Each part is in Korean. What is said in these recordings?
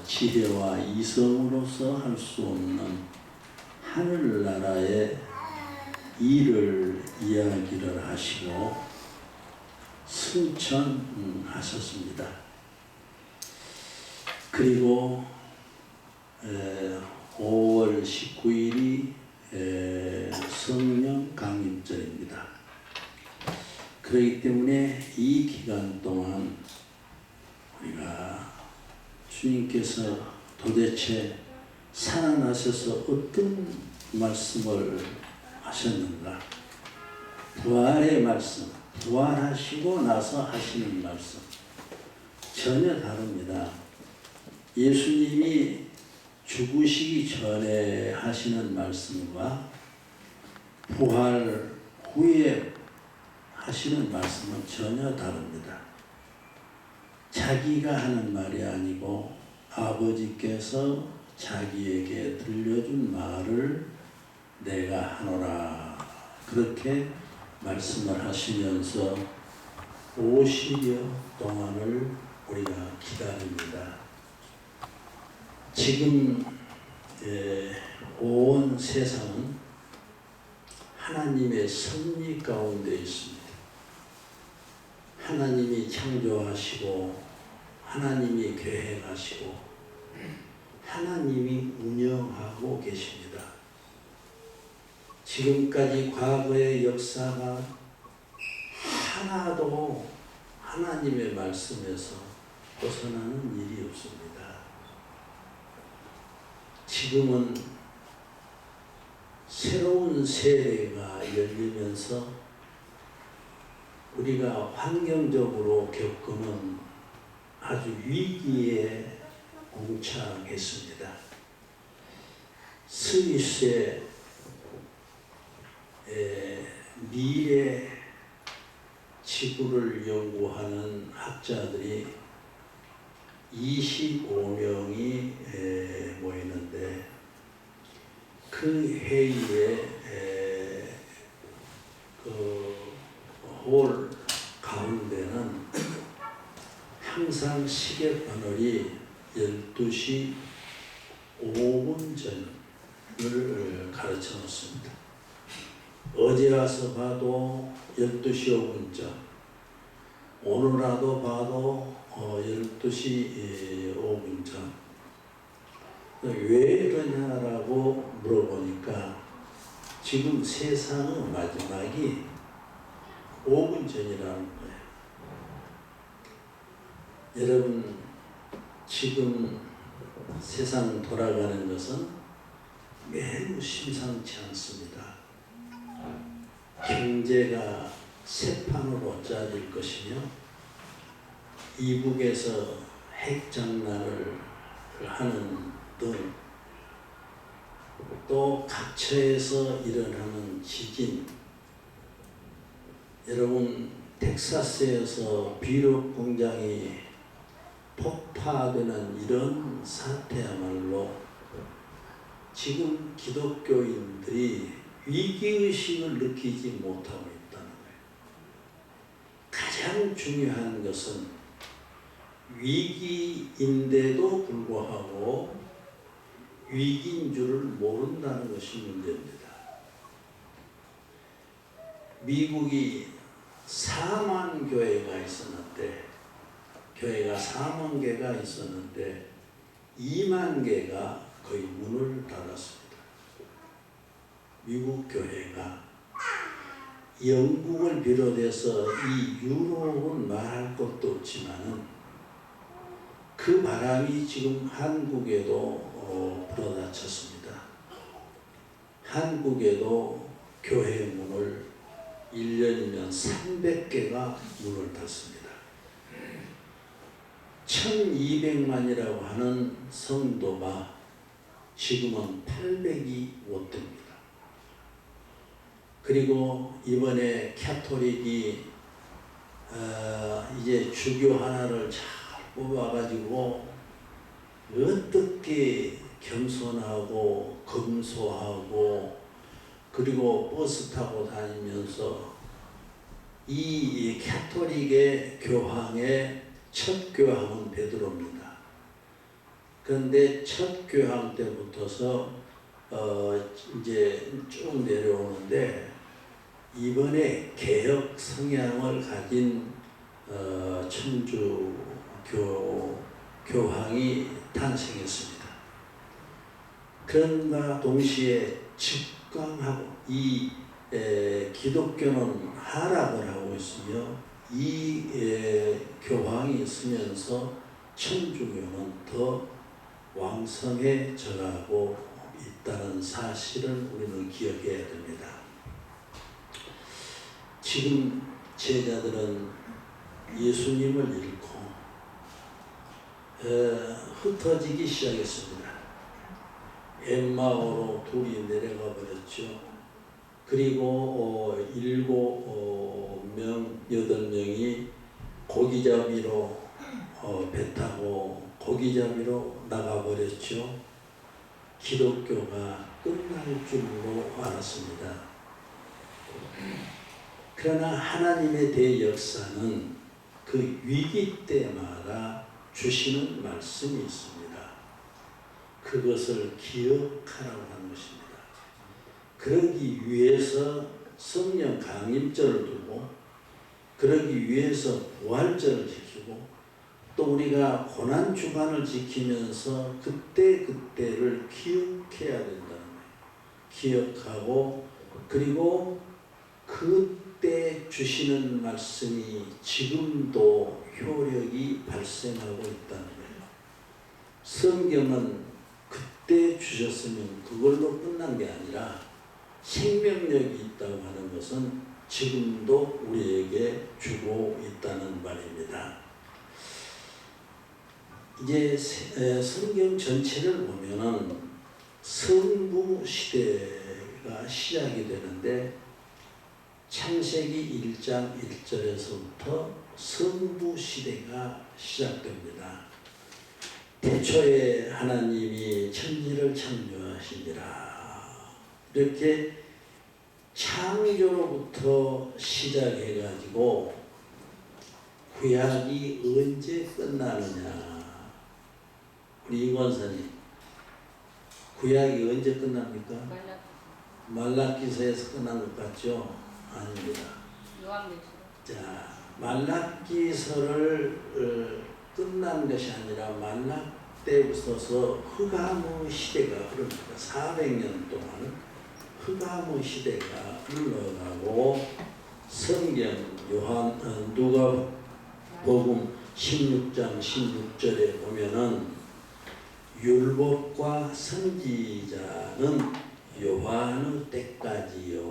지혜와 이성으로서 할 수 없는 하늘나라의 일을 이야기를 하시고 승천하셨습니다. 그리고 5월 19일이 성령 강림절입니다. 그렇기 때문에 이 기간 동안 우리가 주님께서 도대체 살아나셔서 어떤 말씀을 하셨는가? 부활의 말씀, 부활하시고 나서 하시는 말씀 전혀 다릅니다. 예수님이 죽으시기 전에 하시는 말씀과 부활 후에 하시는 말씀은 전혀 다릅니다. 자기가 하는 말이 아니고 아버지께서 자기에게 들려준 말을 내가 하노라, 그렇게 말씀을 하시면서 50여 동안을 우리가 기다립니다. 지금 온 세상은 하나님의 섭리 가운데 있습니다. 하나님이 창조하시고 하나님이 계획하시고 하나님이 운영하고 계십니다. 지금까지 과거의 역사가 하나도 하나님의 말씀에서 벗어나는 일이 없습니다. 지금은 새로운 세대가 열리면서 우리가 환경적으로 겪는 아주 위기에 봉착했습니다. 스위스의 미래 지구를 연구하는 학자들이 25명이 모이는데 그 회의에 홀 가운데는 항상 시계 바늘이 12시 5분 전을 가르쳐 놓습니다. 어제 와서 봐도 12시 5분 전, 오늘 와도 봐도 12시 5분 전. 왜 그러냐라고 물어보니까 지금 세상의 마지막이 5분 전이라는 거예요. 여러분, 지금 세상 돌아가는 것은 매우 심상치 않습니다. 경제가 새 판으로 짜질 것이며 이북에서 핵장난을 하는 등 또 각처에서 일어나는 지진, 여러분 텍사스에서 비료 공장이 폭파되는 이런 사태야말로 지금 기독교인들이 위기의식을 느끼지 못하고 있다는 거예요. 가장 중요한 것은 위기인데도 불구하고 위기인 줄을 모른다는 것이 문제입니다. 미국이 4만 교회가 있었는데, 교회가 4만 개가 있었는데 2만 개가 거의 문을 닫았습니다. 미국 교회가, 영국을 비롯해서 이 유럽은 말할 것도 없지만은 그 바람이 지금 한국에도 불어닥쳤습니다. 한국에도 교회 문을 1년이면 300개가 문을 닫습니다. 1200만이라고 하는 성도가 지금은 800이 못 됩니다. 그리고 이번에 캐토릭이 이제 주교 하나를 잘 뽑아가지고 어떻게 겸손하고 검소하고 그리고 버스 타고 다니면서 이 캐토릭의 교황의 첫 교황은 베드로입니다. 그런데 첫 교황 때부터서 이제 쭉 내려오는데 이번에 개혁 성향을 가진 천주 교황이 탄생했습니다. 그런가 동시에 직광하고 이 기독교는 하락을 하고 있으며 이 교황이 있으면서 천주교는 더 왕성해져가고 있다는 사실을 우리는 기억해야 됩니다. 지금 제자들은 예수님을 잃고 흩어지기 시작했습니다. 엠마오로 둘이 내려가 버렸죠. 그리고 7명, 8명이 고기잡이로 배 타고 고기잡이로 나가버렸죠. 기독교가 끝날 줄로 알았습니다. 그러나 하나님의 대역사는 그 위기 때마다 주시는 말씀이 있습니다. 그것을 기억하라고 하는 것입니다. 그러기 위해서 성령 강림절을 두고, 그러기 위해서 부활절을 지키고, 또 우리가 고난주간을 지키면서 그때그때를 기억해야 된다는 거예요. 기억하고, 그리고 그때 주시는 말씀이 지금도 효력이 발생하고 있다는 거예요. 성경은 그때 주셨으면 그걸로 끝난 게 아니라 생명력이 있다고 하는 것은 지금도 우리에게 주고 있다는 말입니다. 이제 성경 전체를 보면은 성부 시대가 시작이 되는데 창세기 1장 1절에서부터 성부 시대가 시작됩니다. 태초에 하나님이 천지를 창조하시니라. 이렇게 창조로부터 시작해가지고 구약이 언제 끝나느냐. 우리 이권사님, 구약이 언제 끝납니까? 말라기서에서 끝난 것 같죠? 아닙니다. 자, 말라기서를 끝난 것이 아니라 말라 때부터서 흑암의 시대가 흐릅니다. 400년 동안 흑암의 시대가 흘러가고 성경 누가복음 16장 16절에 보면은 율법과 선지자는 요한의 때까지요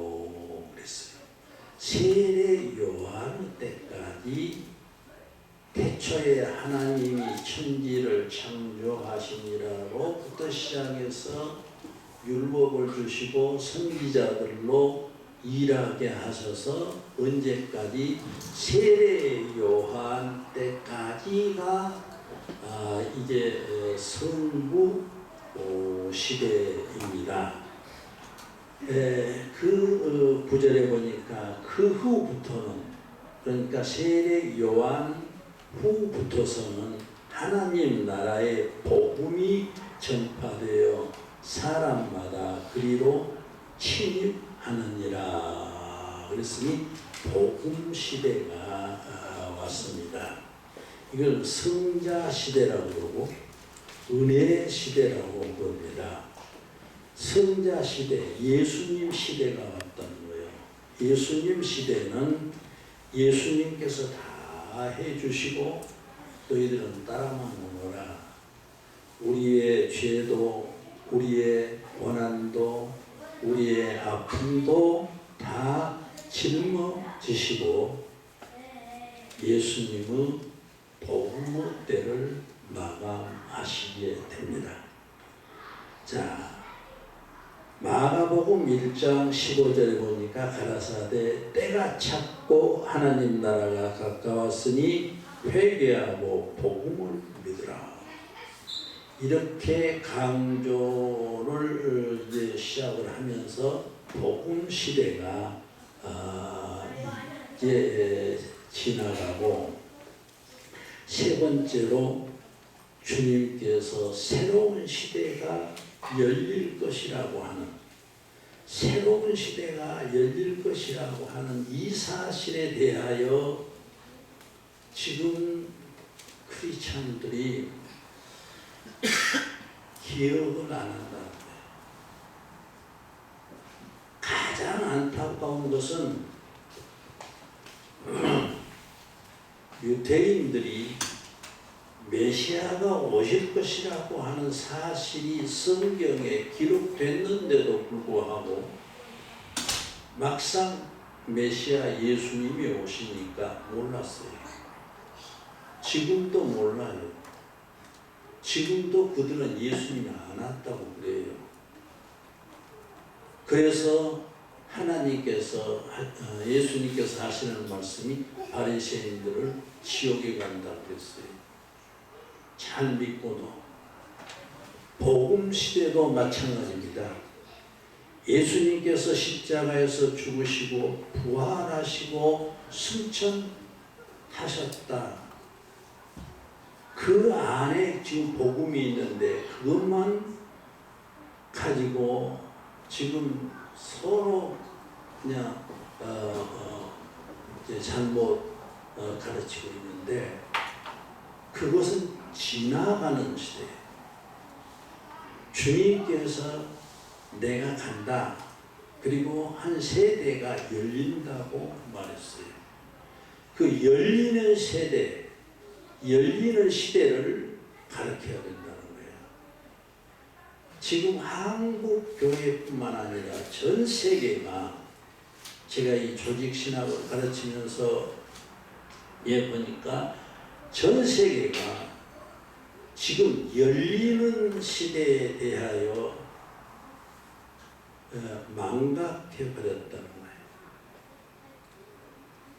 그랬어요. 세례 요한의 때까지 태초에 하나님이 천지를 창조하시니라로부터 시작해서 율법을 주시고 선지자들로 일하게 하셔서 언제까지 세례 요한 때까지가 이제 성부 시대입니다. 그 구절에 보니까 그 후부터는, 그러니까 세례 요한 후부터서는 하나님 나라의 복음이 전파되어 사람마다 그리로 침입하느니라. 그랬으니 복음 시대가 왔습니다. 이걸 성자 시대라고 그러고 은혜 시대라고 부릅니다. 성자 시대, 예수님 시대가 왔다는 거예요. 예수님 시대는 예수님께서 다 해주시고 너희들은 따라만 오너라. 우리의 죄도, 우리의 고난도, 우리의 아픔도 다 짊어지시고 예수님의 복음의 때를 마감하시게 됩니다. 자, 마가복음 1장 15절에 보니까 가라사대 때가 찼고 하나님 나라가 가까웠으니 회개하고 복음을 믿으라. 이렇게 강조를 이제 시작을 하면서 복음 시대가 이제 지나가고 세 번째로 주님께서 새로운 시대가 열릴 것이라고 하는, 새로운 시대가 열릴 것이라고 하는 이 사실에 대하여 지금 크리스찬들이 기억을 안 한다는 거예요. 가장 안타까운 것은 유대인들이 메시아가 오실 것이라고 하는 사실이 성경에 기록됐는데도 불구하고 막상 메시아 예수님이 오시니까 몰랐어요. 지금도 몰라요. 지금도 그들은 예수님이 안 왔다고 그래요. 그래서 하나님께서, 예수님께서 하시는 말씀이 바리새인들을 지옥에 간다고 그랬어요. 잘 믿고도. 복음 시대도 마찬가지입니다. 예수님께서 십자가에서 죽으시고 부활하시고 승천하셨다. 그 안에 지금 복음이 있는데 그것만 가지고 지금 서로 그냥 이제 잘못 가르치고 있는데 그것은 지나가는 시대예요. 주님께서 내가 간다. 그리고 한 세대가 열린다고 말했어요. 그 열리는 세대, 열리는 시대를 가르쳐야 된다는 거예요. 지금 한국 교회뿐만 아니라 전 세계가, 제가 이 조직신학을 가르치면서 보니까 전 세계가 지금 열리는 시대에 대하여 망각해 버렸다는 거예요.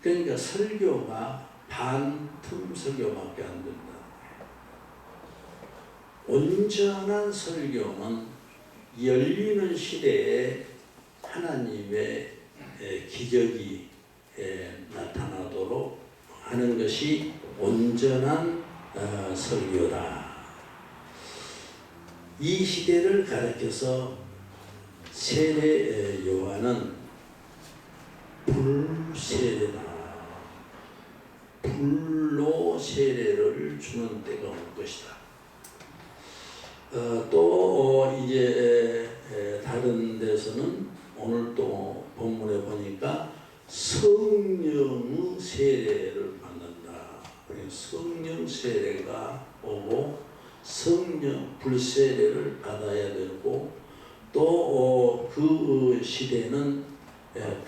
그러니까 설교가 반틈 설교밖에 안 된다는 거예요. 온전한 설교는 열리는 시대에 하나님의 기적이 나타나도록 하는 것이 온전한 설교다. 이 시대를 가리켜서 세례 요한은 불세례다. 불로 세례를 주는 때가 올 것이다. 또 이제 다른 데서는 오늘 또 본문에 보니까 성령의 세례를 받는다. 성령 세례가 오고 성령 불세례를 받아야 되고 또 그 시대는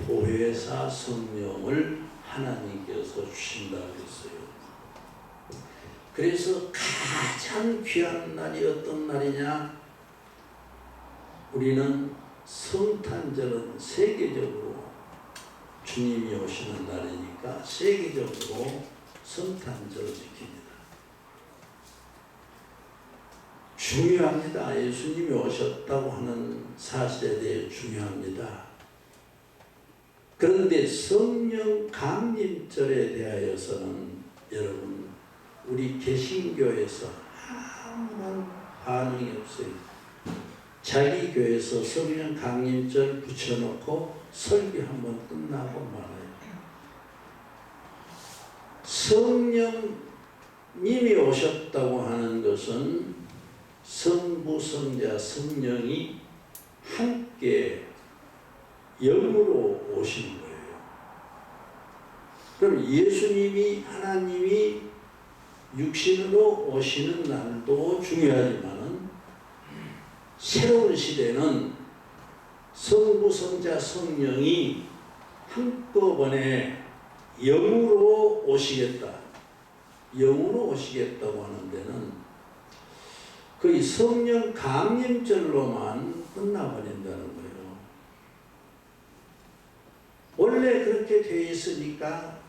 보혜사 성령을 하나님께서 주신다고 했어요. 그래서 가장 귀한 날이 어떤 날이냐? 우리는 성탄절은 세계적으로 주님이 오시는 날이니까 세계적으로 성탄절을 지킵니다. 중요합니다. 예수님이 오셨다고 하는 사실에 대해 중요합니다. 그런데 성령 강림절에 대하여서는 여러분 우리 개신교에서 아무런 반응이 없어요. 자기 교회에서 성령 강림절 붙여놓고 설교 한번 끝나고 말아요. 성령님이 오셨다고 하는 것은 성부, 성자, 성령이 함께 영으로 오시는 거예요. 그럼 예수님이, 하나님이 육신으로 오시는 날도 중요하지만은 새로운 시대는 성부, 성자, 성령이 한꺼번에 영으로 오시겠다. 영으로 오시겠다고 하는 데는 거의 성령 강림절로만 끝나버린다는 거예요. 원래 그렇게 되어 있으니까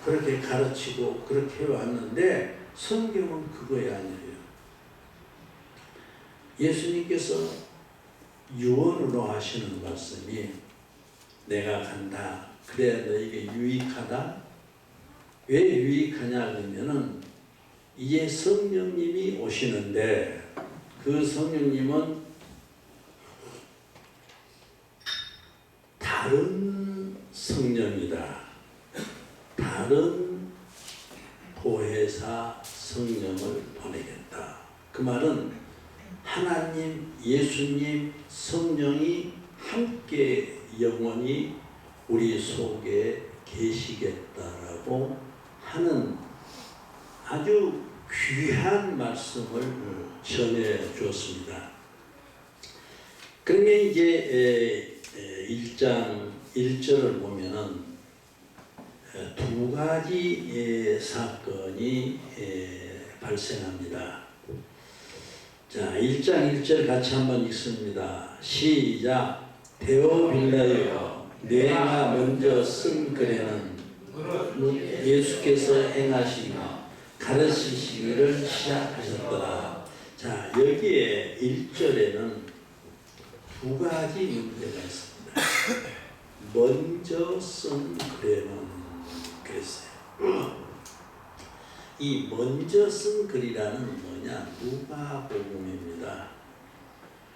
그렇게 가르치고 그렇게 해왔는데 성경은 그거야 아니에요. 예수님께서 유언으로 하시는 말씀이 내가 간다. 그래야 너에게 유익하다. 왜 유익하냐 그러면은 이제 성령님이 오시는데 그 성령님은 다른 성령이다. 다른 보혜사 성령을 보내겠다. 그 말은 하나님, 예수님, 성령이 함께 영원히 우리 속에 계시겠다라고 하는 아주 귀한 말씀을 전해 주었습니다. 그러면 이제 1장 1절을 보면은 두 가지 사건이 발생합니다. 자, 1장 1절 같이 한번 읽습니다. 시작. 데오빌라여, 내가 먼저 쓴 글에는 예수께서 행하시며 가르치시기를 시작하셨더라. 자, 여기에 1절에는 두 가지 문제가 있습니다. 먼저 쓴 글에는 그랬어요. 이 먼저 쓴 글이라는 뭐냐? 누가복음입니다.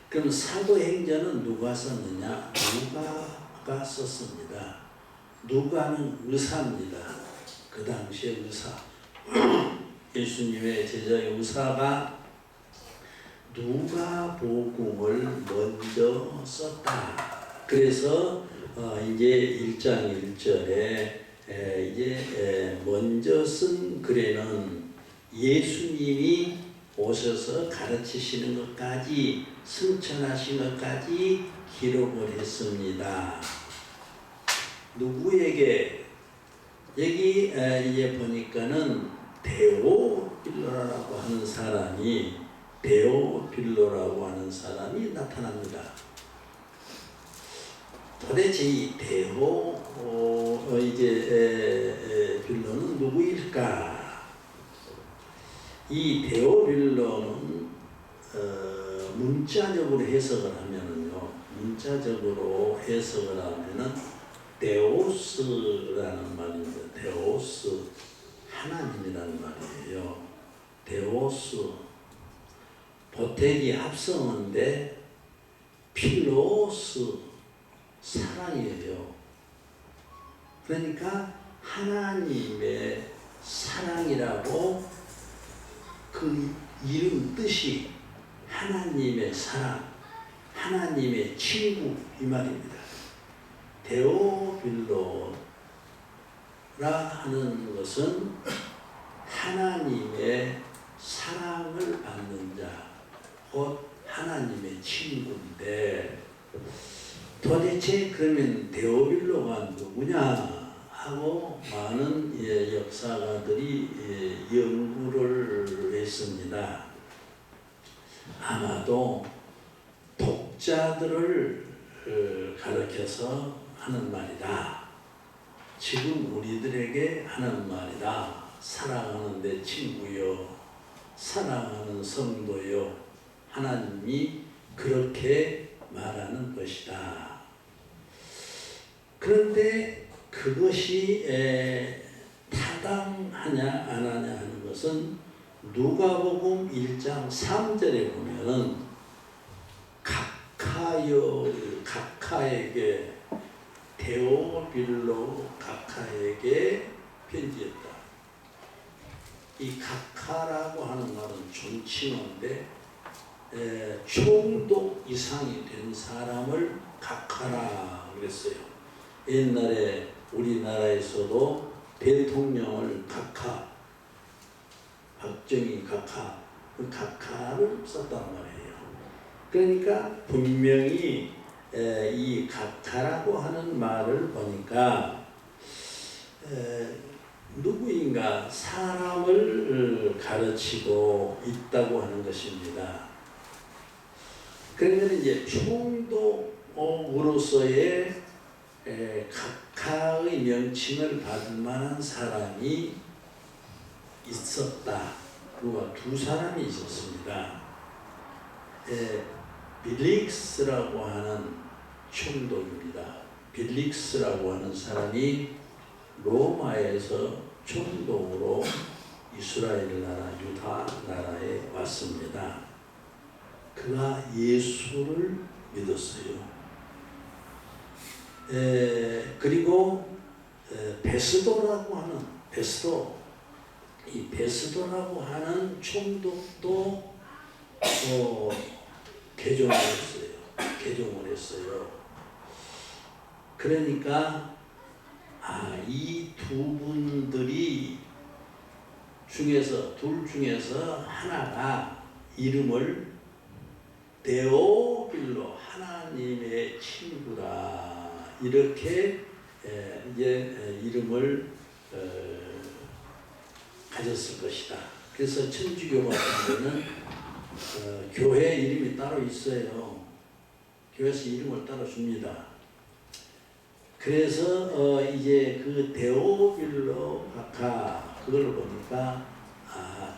그럼 사도행전은 누가 썼느냐? 누가가 썼습니다. 누가는 의사입니다. 그 당시에 의사. 예수님의 제자의 의사가 누가복음을 먼저 썼다. 그래서 이제 1장 1절에 이제 먼저 쓴 글에는 예수님이 오셔서 가르치시는 것까지 승천하신 것까지 기록을 했습니다. 누구에게? 여기 이제 보니까는 데오빌로라고 하는 사람이 나타납니다. 도대체 이 빌로는 누구일까? 이 데오빌로는 문자적으로 해석을 하면은요, 데오스라는 말입니다. 데오스, 하나님이라는 말이에요. 데오스, 보태기 합성어인데 필로스, 사랑이에요. 그러니까 하나님의 사랑이라고 그 이름 뜻이 하나님의 사랑, 하나님의 친구 이 말입니다. 데오빌로라 하는 것은 하나님의 사랑을 받는 자, 곧 하나님의 친구인데 도대체 그러면 데오빌로가 누구냐 하고 많은 역사가들이 연구를 했습니다. 아마도 독자들을 가르쳐서 하는 말이다. 지금 우리들에게 하는 말이다. 사랑하는 내 친구요, 사랑하는 성도요, 하나님이 그렇게 말하는 것이다. 그런데 그것이 타당하냐 안 하냐 하는 것은 누가복음 1장 3절에 보면은 각하에게 데오빌로 각하에게 편지했다. 이 각하라고 하는 말은 존칭어인데 총독 이상이 된 사람을 각하라 그랬어요. 옛날에 우리나라에서도 대통령을 각하, 박정희 각하, 그 각하를 썼단 말이에요. 그러니까 분명히 이 각하라고 하는 말을 보니까 누구인가 사람을 가르치고 있다고 하는 것입니다. 그러면 이제 총독으로서의 각하의 명칭을 받을 만한 사람이 있었다. 누가 두 사람이 있었습니다. 빌릭스라고 하는 총독입니다. 빌릭스라고 하는 사람이 로마에서 총독으로 이스라엘 나라, 유다 나라에 왔습니다. 그가 예수를 믿었어요. 그리고 베스도라고 하는 이 베스도라고 하는 총독도 개종을 했어요. 그러니까 이 두 분들이 둘 중에서 하나가 이름을 데오빌로, 하나님의 친구라, 이렇게 이제 이름을 가졌을 것이다. 그래서 천주교 같은 데는 교회 이름이 따로 있어요. 교회에서 이름을 따로 줍니다. 그래서 이제 그 데오빌로 각하, 그걸 보니까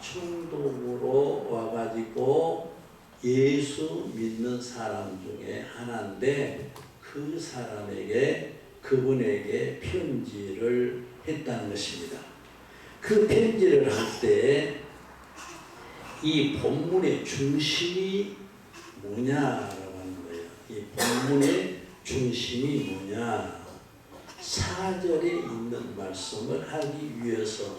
충동으로 와가지고 예수 믿는 사람 중에 하나인데, 그 사람에게, 그분에게 편지를 했다는 것입니다. 그 편지를 할 때 이 본문의 중심이 뭐냐라고 하는 거예요. 이 본문의 중심이 뭐냐? 4절에 있는 말씀을 하기 위해서,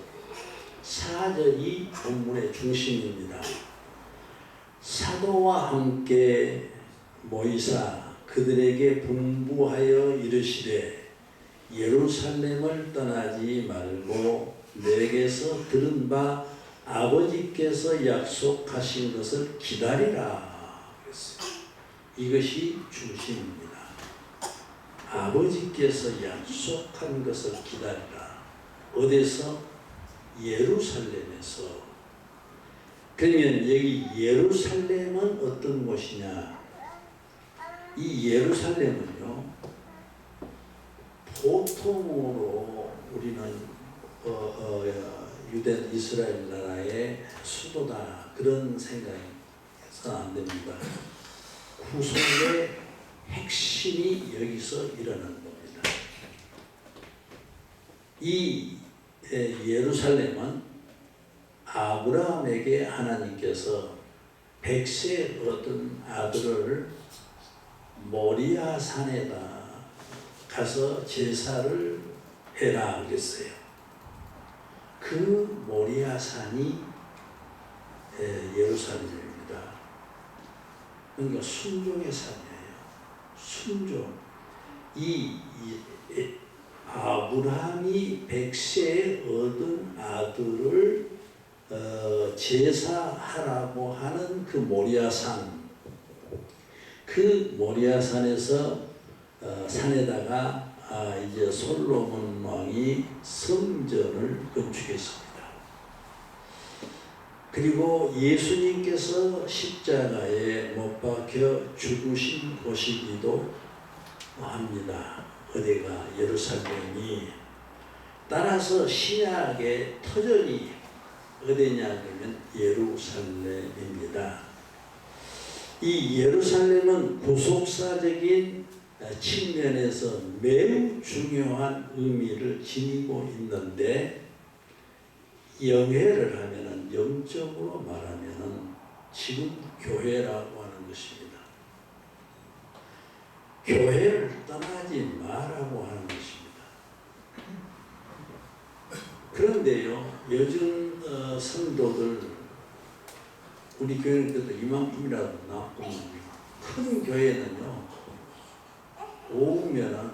4절이 본문의 중심입니다. 사도와 함께 모이사 그들에게 분부하여 이르시되, 예루살렘을 떠나지 말고 내게서 들은 바 아버지께서 약속하신 것을 기다리라 그랬어요. 이것이 중심입니다. 아버지께서 약속한 것을 기다리라. 어디서? 예루살렘에서. 그러면 여기 예루살렘은 어떤 곳이냐? 이 예루살렘은요, 보통으로 우리는 유대 이스라엘 나라의 수도다, 그런 생각해서 안 됩니다. 구속의 핵심이 여기서 일어난 겁니다. 이 예루살렘은 아브라함에게 하나님께서 100세 얻은 아들을 모리아 산에다 가서 제사를 해라 그랬어요. 그 모리아 산이 예루살렘입니다. 그러니까 순종의 산이에요. 순종. 이 아브라함이 100세에 얻은 아들을 제사하라고 하는 그 모리아산, 그 모리아산에서 산에다가 이제 솔로몬 왕이 성전을 건축했습니다. 그리고 예수님께서 십자가에 못 박혀 죽으신 곳이기도 합니다. 어디가? 예루살렘이. 따라서 신약의 터전이 어디냐 하면 예루살렘입니다. 이 예루살렘은 구속사적인 측면에서 매우 중요한 의미를 지니고 있는데, 영해를 하면은, 영적으로 말하면은 지금 교회라고 하는 것입니다. 교회를 떠나지 말라고 하는 것입니다. 그런데요, 요즘 성도들, 우리 교회는 그래도 이만큼이라도 나쁘면, 큰 교회는요, 오면은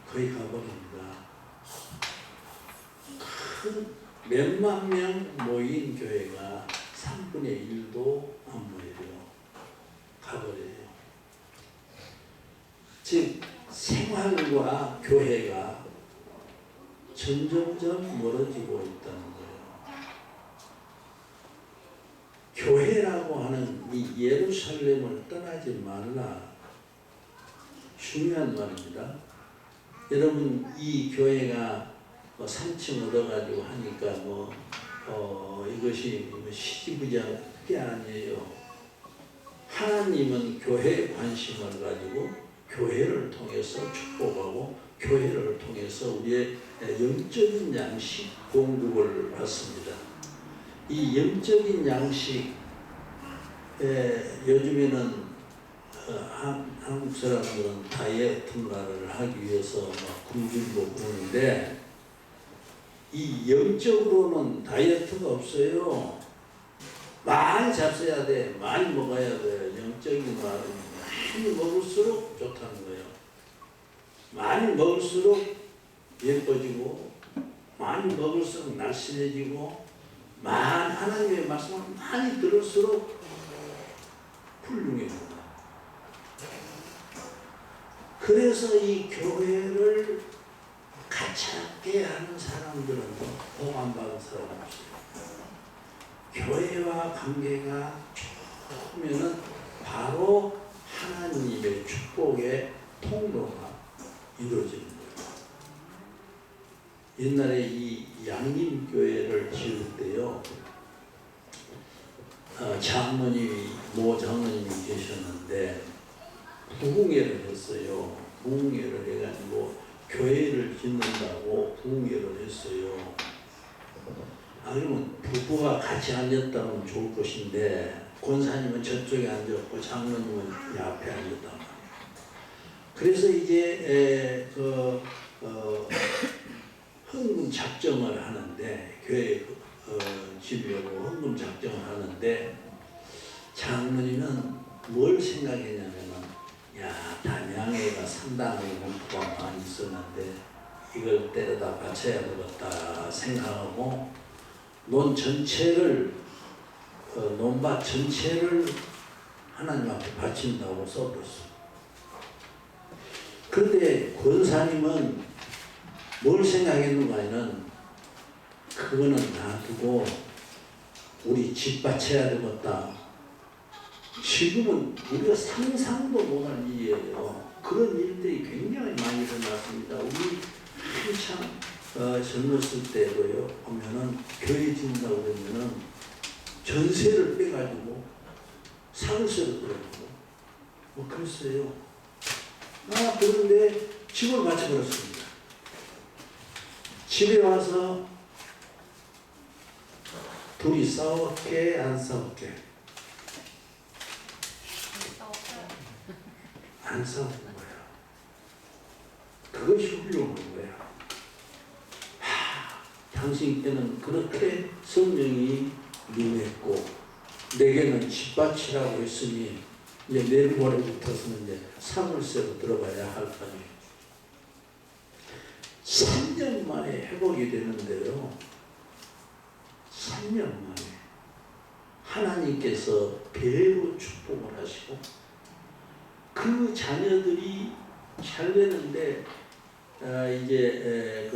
거의 가버립니다. 큰 몇만 명 모인 교회가 3분의 1도 안 모여요. 가버려요. 즉 생활과 교회가 점점점 멀어지고 있다는 거예요. 교회라고 하는 이 예루살렘을 떠나지 말라. 중요한 말입니다. 여러분, 이 교회가 3층 얻어가지고 하니까 이것이 시지부지한 게 아니에요. 하나님은 교회에 관심을 가지고 교회를 통해서 축복하고 교회를 통해서 우리의 영적인 양식 공급을 받습니다. 이 영적인 양식, 요즘에는 한국 사람들은 다이어트를 하기 위해서 막 굶주리고 그러는데, 이 영적으로는 다이어트가 없어요. 많이 잡숴야 돼. 많이 먹어야 돼. 영적인 말은 많이 먹을수록 좋다는 거예요. 많이 먹을수록 예뻐지고, 많이 먹을수록 날씬해지고, 하나님의 말씀을 많이 들을수록 훌륭해져요. 그래서 이 교회를 가차게 하는 사람들은 복 안 받은 사람이 없어요. 교회와 관계가 좋으면은 바로 하나님의 축복의 통로가 이루어지는 거예요. 옛날에 이 양림교회를 지을 때요, 모 장로님이 계셨는데 부흥회를 했어요. 부흥회를 해가지고 교회를 짓는다고 부흥회를 했어요. 그러면 부부가 같이 앉았다면 좋을 것인데, 권사님은 저쪽에 앉았고 장로님은 이 앞에 앉았단 말이에요. 그래서 이제 헌금 작정을 하는데, 교회 지으려고 헌금 작정을 하는데, 장로님은 뭘 생각했냐면은, 단양회가 상당히 문구가 많이 있었는데 이걸 때려다 바쳐야 되겠다 생각하고 논밭 전체를 하나님 앞에 바친다고 써뒀어요. 그런데 권사님은 뭘 생각했는가에는, 그거는 놔두고 우리 집 바쳐야 되겠다. 지금은 우리가 상상도 못할 일이에요. 그런 일들이 굉장히 많이 일어났습니다. 우리 한참 젊었을 때도요, 보면은 교회 짓는다고 그러면은 전세를 빼가지고 사무실을 들어가고 뭐 그랬어요. 그런데 집을 바쳐버렸습니다. 집에 와서 둘이 싸웠게 안 싸웠게? 안 싸우는 거야. 그것이 훌륭한 거야. 당신께는 그렇게 성령이 임했고 내게는 집바치라고 했으니 이제 내일 모레부터는 이제 사물쇠로 들어가야 할 판이에요. 3년 만에 회복이 되는데요. 3년 만에 하나님께서 배로 축복을 하시고 그 자녀들이 잘 되는데, 이제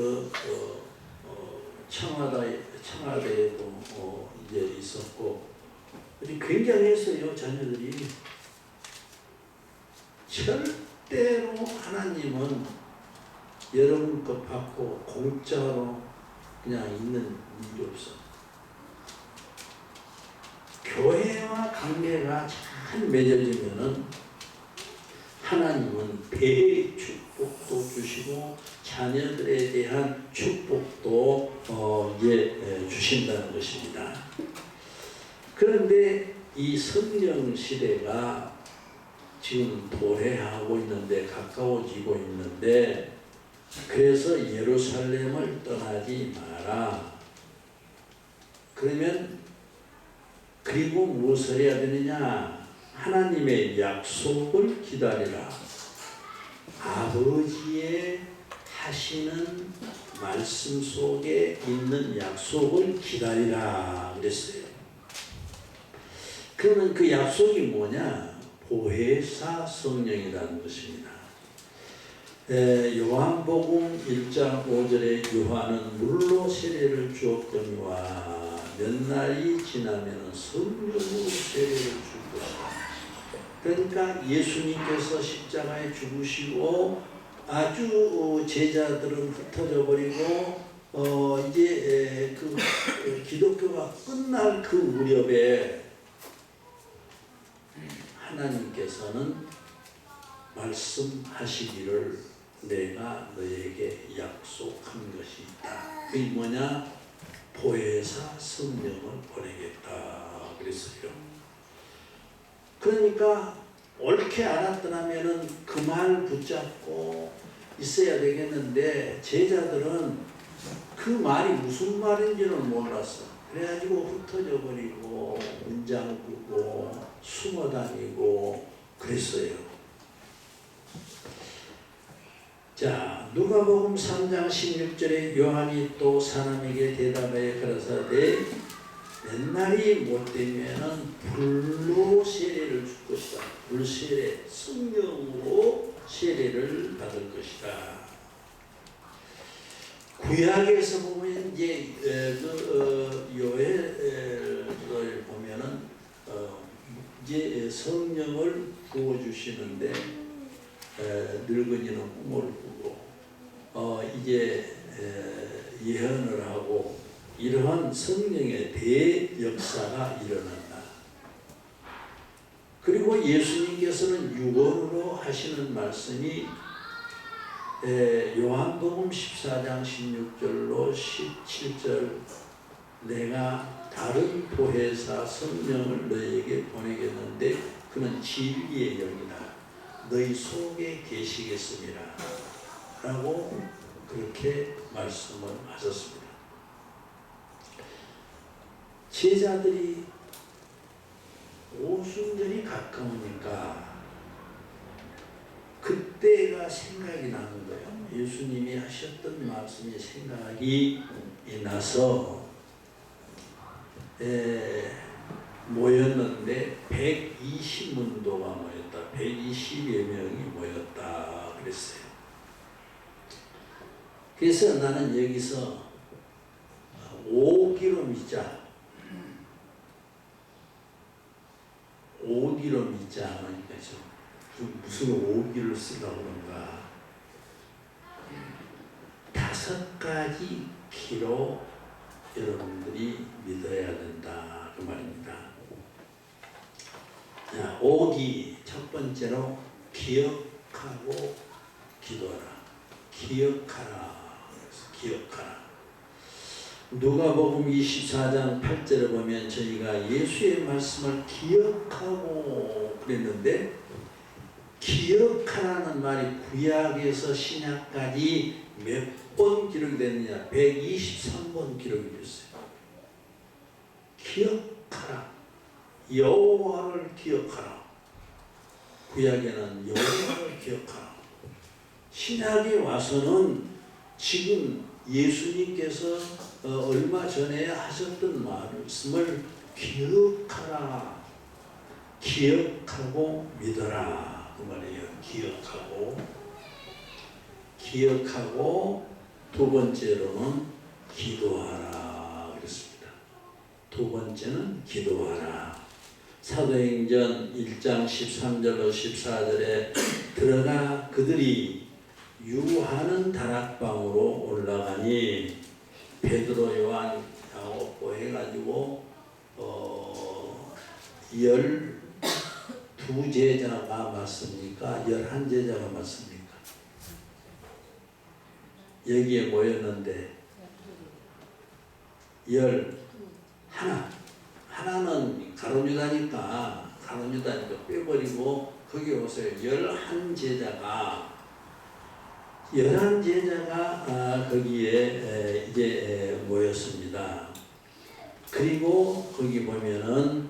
청와대에도 이제 있었고 굉장했어요. 자녀들이. 절대로 하나님은 여러분 것 받고 공짜로 그냥 있는 일이 없어. 교회와 관계가 잘 맺어지면은 하나님은 배의 축복도 주시고 자녀들에 대한 축복도 주신다는 것입니다. 그런데 이 성령 시대가 지금 도래하고 있는데, 가까워지고 있는데, 그래서 예루살렘을 떠나지 마라. 그리고 무엇을 해야 되느냐? 하나님의 약속을 기다리라. 아버지의 하시는 말씀 속에 있는 약속을 기다리라 그랬어요. 그러면 그 약속이 뭐냐? 보혜사 성령이라는 것입니다. 요한복음 1장 5절에 요한은 물로 세례를 주었거니와 몇 날이 지나면 성령으로 세례를 줄 것이다. 그러니까 예수님께서 십자가에 죽으시고 아주 제자들은 흩어져 버리고 이제 그 기독교가 끝날 그 무렵에 하나님께서는 말씀하시기를 내가 너에게 약속한 것이 있다. 그게 뭐냐? 보혜사 성령을 보내겠다 그랬어요. 그러니까 옳게 알았더라면은 그 말 붙잡고 있어야 되겠는데 제자들은 그 말이 무슨 말인지는 몰랐어. 그래가지고 흩어져 버리고 문장 끄고 숨어 다니고 그랬어요. 자, 누가복음 3장 16절에 요한이 또 사람에게 대답하여 가라사대 옛날이 못되면은 불로 세례를 줄 것이다. 불세례, 성령으로 세례를 받을 것이다. 구약에서 보면 이제 요엘을 보면은 이제 성령을 부어 주시는데 늙은이는 꿈을 꾸고 이제 예언을 하고 이러한 성령의 대역사가 일어난다. 그리고 예수님께서는 육언으로 하시는 말씀이 요한복음 14장 16절로 17절 내가 다른 보혜사 성령을 너희에게 보내겠는데 그는 진리의 영이다. 너희 속에 계시겠습니다. 라고 그렇게 말씀을 하셨습니다. 제자들이 오순절이 가까우니까 그때가 생각이 나는 거예요. 예수님이 하셨던 말씀이 생각이 나서 모였는데 120문도가 모였다. 120여 명이 모였다 그랬어요. 그래서 나는 여기서 오기로 믿자. 오기로 믿자 하니까 무슨 오기를 쓰려고 그런가. 5가지 기로 여러분들이 믿어야 된다 그 말입니다. 자, 오기 첫 번째로 기억하고 기도하라. 기억하라. 기억하라. 누가복음 24장 8절에 보면 저희가 예수의 말씀을 기억하고 그랬는데 기억하라는 말이 구약에서 신약까지 몇 번 기록됐느냐? 123번 기록이 됐어요. 기억하라. 여호와를 기억하라. 구약에는 여호와를 기억하라. 신약에 와서는 지금 예수님께서 얼마 전에 하셨던 말씀을 기억하라. 기억하고 믿어라. 그 말이에요. 기억하고 두 번째로는 기도하라 그랬습니다. 두 번째는 기도하라. 사도행전 1장 13절로 14절에 들어가 그들이 유하는 다락방으로 올라가니 베드로 요한 야고보 해가지고 12제자가 맞습니까? 11제자가 맞습니까? 여기에 모였는데 하나는 가룟유다니까 빼버리고 거기 오세요. 11제자가 거기에 이제 모였습니다. 그리고 거기 보면은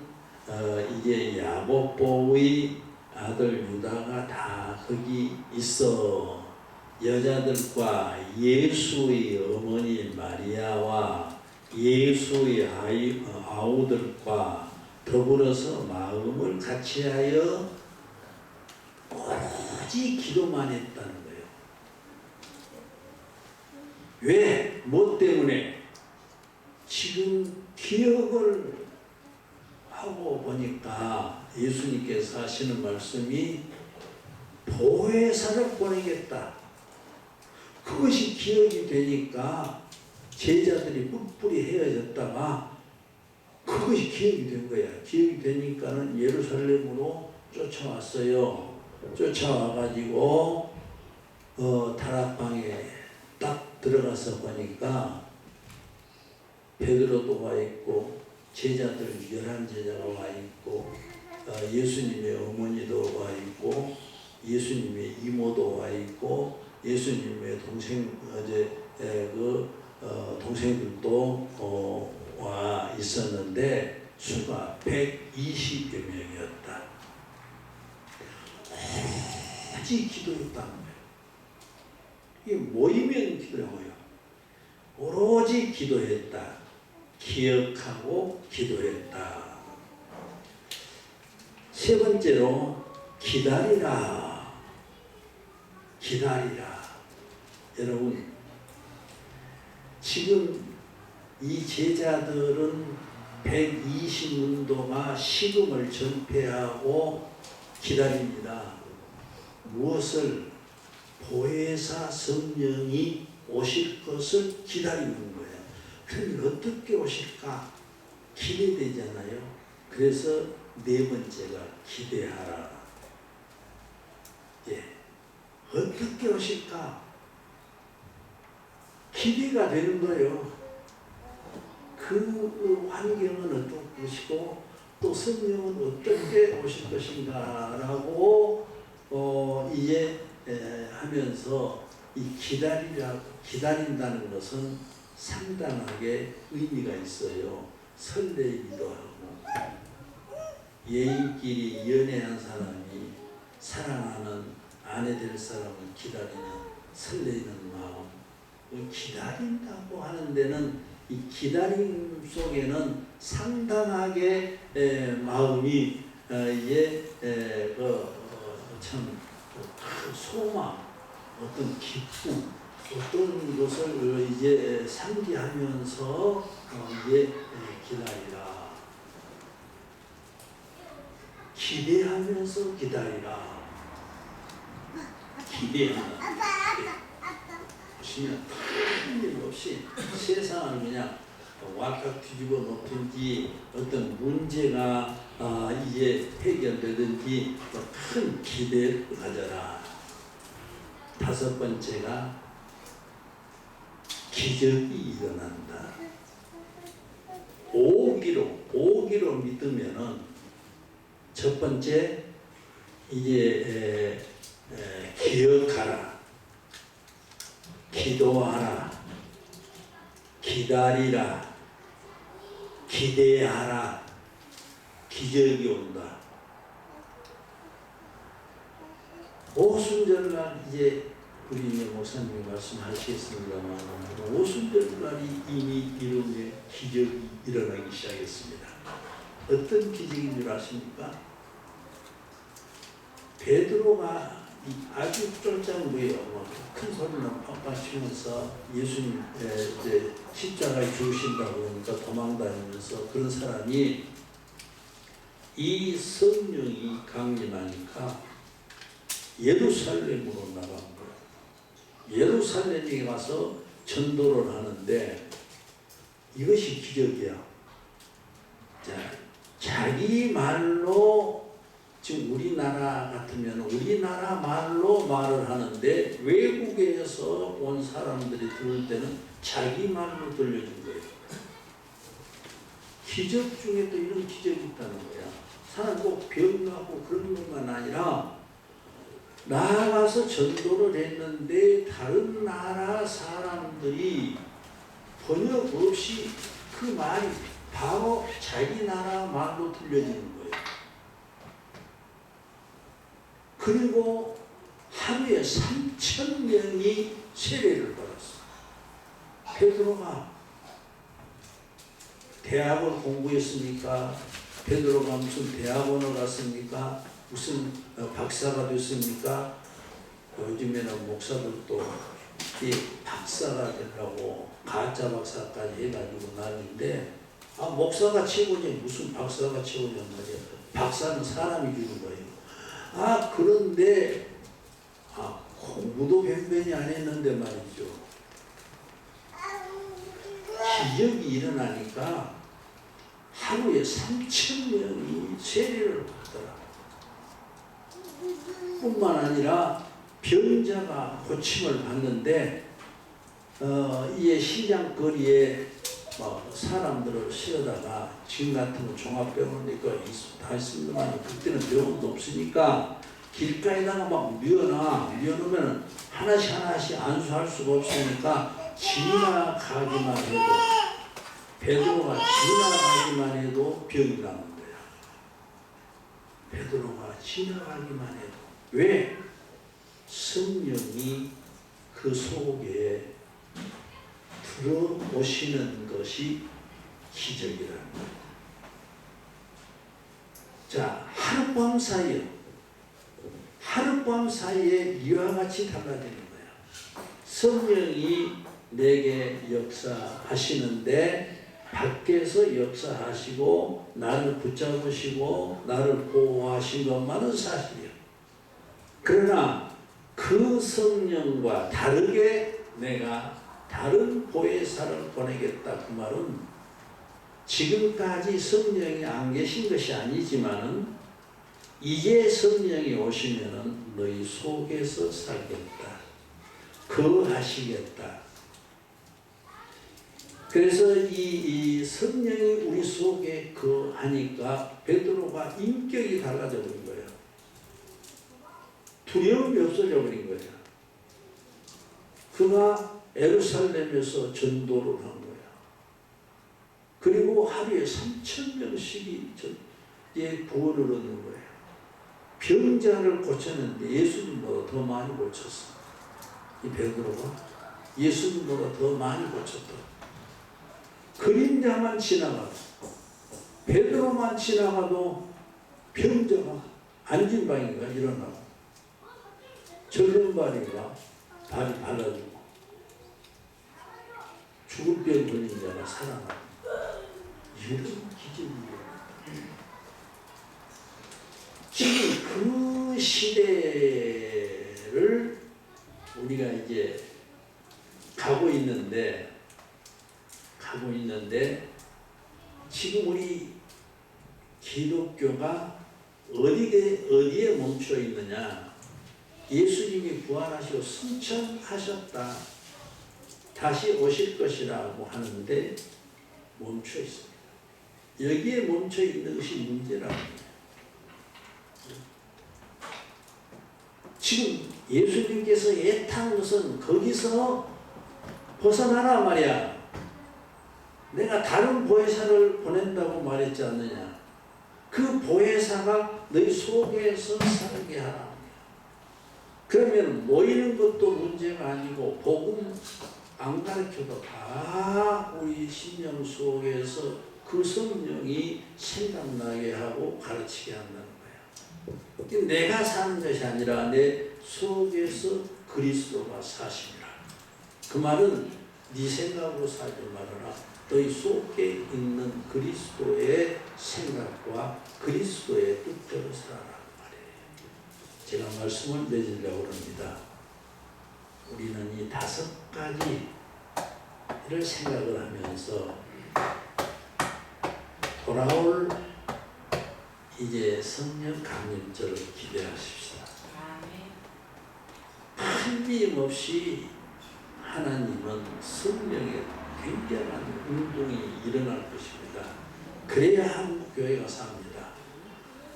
이제 야고보의 아들 유다가 다 거기 있어. 여자들과 예수의 어머니 마리아와 예수의 아우들과 더불어서 마음을 같이하여 오로지 기도만 했다는 거예요. 왜? 뭐 때문에? 지금 기억을 하고 보니까 예수님께서 하시는 말씀이 보혜사를 보내겠다. 그것이 기억이 되니까 제자들이 뿔뿔이 헤어졌다가 그것이 기억이 된 거야. 기억이 되니까는 예루살렘으로 쫓아왔어요. 쫓아와가지고 다락방에 딱 들어가서 보니까 베드로도 와 있고 제자들 11제자가 와 있고 예수님의 어머니도 와 있고 예수님의 이모도 와 있고 예수님의 동생들도 와 있었는데 수가 120여 명이었다. 오직 기도했다는 거예요. 이게 모이면 기도라고요. 오로지 기도했다. 기억하고 기도했다. 세 번째로 기다리라. 기다리라. 여러분, 지금 이 제자들은 120문도가 식음을 전폐하고 기다립니다. 무엇을? 보혜사 성령이 오실 것을 기다리는 거예요. 그러면 어떻게 오실까? 기대되잖아요. 그래서 네 번째가 기대하라. 예. 어떻게 오실까? 기대가 되는 거예요. 그 환경은 어떤 것이고 또 성령은 어떻게 오실 것인가라고 이제 하면서 이 기다린다는 것은 상당하게 의미가 있어요. 설레기도 하고 예인끼리 연애한 사람이 사랑하는 아내 될 사람을 기다리는 설레는 마음, 기다린다고 하는 데는 이 기다림 속에는 상당하게 마음이 참 소망, 어떤 기쁨, 어떤 것을 이제 상기하면서 이제 기다리라. 기대하면서 기다리라. 기대한다. 보시면 틀림없이 세상을 그냥 왈칵 뒤집어 놓든지 어떤 문제가 이제 해결되든지 큰 기대를 가져라. 다섯 번째가 기적이 일어난다. 오기로 믿으면은 첫 번째 이제 기억하라, 기도하라, 기다리라, 기대하라. 기적이 온다. 오순절날 이제 우리 목사님 말씀하시겠습니다만 오순절날이 이미 이루며 기적이 일어나기 시작했습니다. 어떤 기적인 줄 아십니까? 베드로가 아주 쫄짱구예요. 큰 소리는 팍팍 치면서 예수님 이제 십자가에 죽으신다고 그러니까 도망다니면서 그런 사람이 이 성령이 강림하니까 예루살렘으로 나간 거예요. 예루살렘에 가서 전도를 하는데 이것이 기적이야. 자, 자기 말로 지금 우리나라 같으면 우리나라 말로 말을 하는데 외국에서 온 사람들이 들을 때는 자기 말로 들려준 거예요. 기적 중에 또 이런 기적이 있다는 거야. 사람 꼭 병나고 그런 것만 아니라 나아가서 전도를 했는데 다른 나라 사람들이 번역 없이 그 말이 바로 자기 나라 말로 들려지는 거예요. 그리고 하루에 3,000명이 세례를 받았어. 베드로가 대학을 공부했습니까? 베드로가 무슨 대학원을 갔습니까? 무슨 박사가 됐습니까? 요즘에는 목사들도 이 박사가 되려고 가짜 박사까지 해가지고 난리인데 목사가 최고지 무슨 박사가 최고냐 말이야. 박사는 사람이 주는 거예요. 그런데 공부도 변변히 안 했는데 말이죠. 기적이 일어나니까 하루에 3,000명이 세례를 받더라. 뿐만 아니라 병자가 고침을 받는데 이에 시장 거리에 사람들을 실어다가 지금 같은 거 종합병원이니까 다 있습니다만 그때는 병원도 없으니까 길가에다가 막 미어놓으면 하나씩 안수할 수가 없으니까 지나가기만 해도 베드로가 지나가기만 해도 병이 나는 거야. 베드로가 지나가기만 해도. 왜? 성령이 그 속에 들어오시는 것이 기적이라는 거예요. 자, 하룻밤 사이에 이와 같이 달라지는 거예요. 성령이 내게 역사하시는데 밖에서 역사하시고 나를 붙잡으시고 나를 보호하신 것만은 사실이에요. 그러나 그 성령과 다르게 내가 다른 보혜사를 보내겠다. 그 말은 지금까지 성령이 안 계신 것이 아니지만은 이제 성령이 오시면은 너희 속에서 살겠다. 거하시겠다. 그래서 이 성령이 우리 속에 거하니까 베드로가 인격이 달라져 버린 거예요. 두려움이 없어져 버린 거예요. 그가 예루살렘에서 전도를 한 거야. 그리고 하루에 3,000명씩이 구원을 얻는 거예요. 병자를 고쳤는데 예수님보다 더 많이 고쳤어. 이 베드로가 예수님보다 더 많이 고쳤다. 그림자만 지나가도 베드로만 지나가도 병자가 앉은 방인가 일어나고 절름발이가 발이 발라주고 죽을 병 걸린 자가 살아나고 이런 기적이에요. 지금 그 시대를 우리가 이제 가고 있는데 지금 우리 기독교가 어디에 멈춰 있느냐? 예수님이 부활하시고 승천하셨다. 다시 오실 것이라고 하는데 멈춰 있습니다. 여기에 멈춰 있는 것이 문제라고 합니다. 지금 예수님께서 애타는 것은 거기서 벗어나라 말이야. 내가 다른 보혜사를 보낸다고 말했지 않느냐. 그 보혜사가 너희 속에서 살게 하라. 그러면 모이는 것도 문제가 아니고 복음 안 가르쳐도 다 우리 심령 속에서 그 성령이 생각나게 하고 가르치게 한다는 거예요. 내가 사는 것이 아니라 내 속에서 그리스도가 사십니다. 그 말은 네 생각으로 살지 말아라. 너희 속에 있는 그리스도의 생각과 그리스도의 뜻대로 살아라 말이에요. 제가 말씀을 맺으려고 합니다. 우리는 이 5가지를 생각을 하면서 돌아올 이제 성령 강림절을 기대하십시다. 틀림없이 하나님은 성령의 굉장한 운동이 일어날 것입니다. 그래야 한국교회가 삽니다.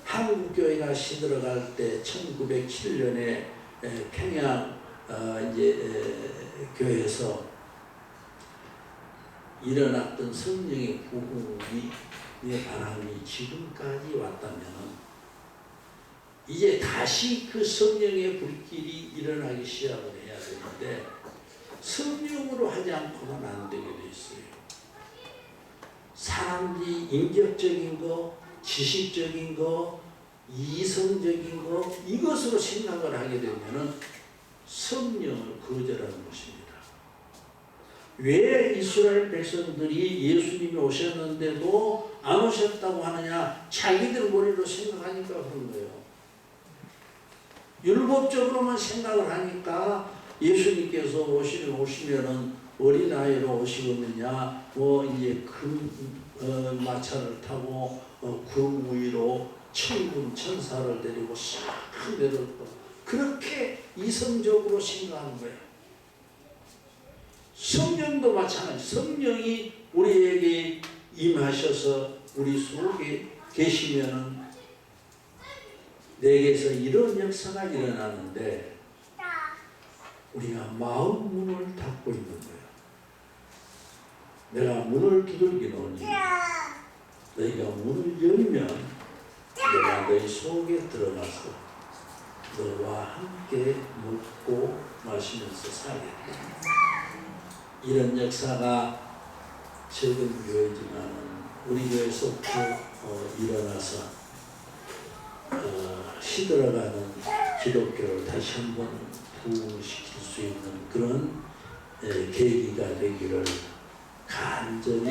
한국교회가 시들어갈 때 1907년에 평양 교회에서 일어났던 성령의 부흥이 바람이 지금까지 왔다면 이제 다시 그 성령의 불길이 일어나기 시작을 해야 되는데 성령으로 하지 않고는 안 되게 돼 있어요. 사람들이 인격적인 거, 지식적인 거, 이성적인 거 이것으로 생각을 하게 되면은 성령을 거절하는 것입니다. 왜 이스라엘 백성들이 예수님이 오셨는데도 안 오셨다고 하느냐? 자기들 머리로 생각하니까 그런 거예요. 율법적으로만 생각을 하니까 예수님께서 오시면은 어린아이로 오시겠느냐, 이제 큰 마차를 타고 구름 위로 천군 천사를 데리고 싹 내려올 거. 그렇게 이성적으로 생각하는 거예요. 성령도 마찬가지. 성령이 우리에게 임하셔서 우리 속에 계시면은 내게서 이런 역사가 일어나는데 우리가 마음 문을 닫고 있는 거예요. 내가 문을 두들기노니 너희가 문을 열면 내가 너희 속에 들어가서 너와 함께 먹고 마시면서 살겠다. 이런 역사가 최근 교회지만 우리 교회 속도 일어나서 시들어가는 기독교를 다시 한번 부흥시킬 수 있는 그런 계기가 되기를 간절히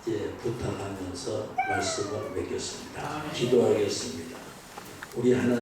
이제 부탁하면서 말씀을 맺겠습니다. 기도하겠습니다. 우리 하나님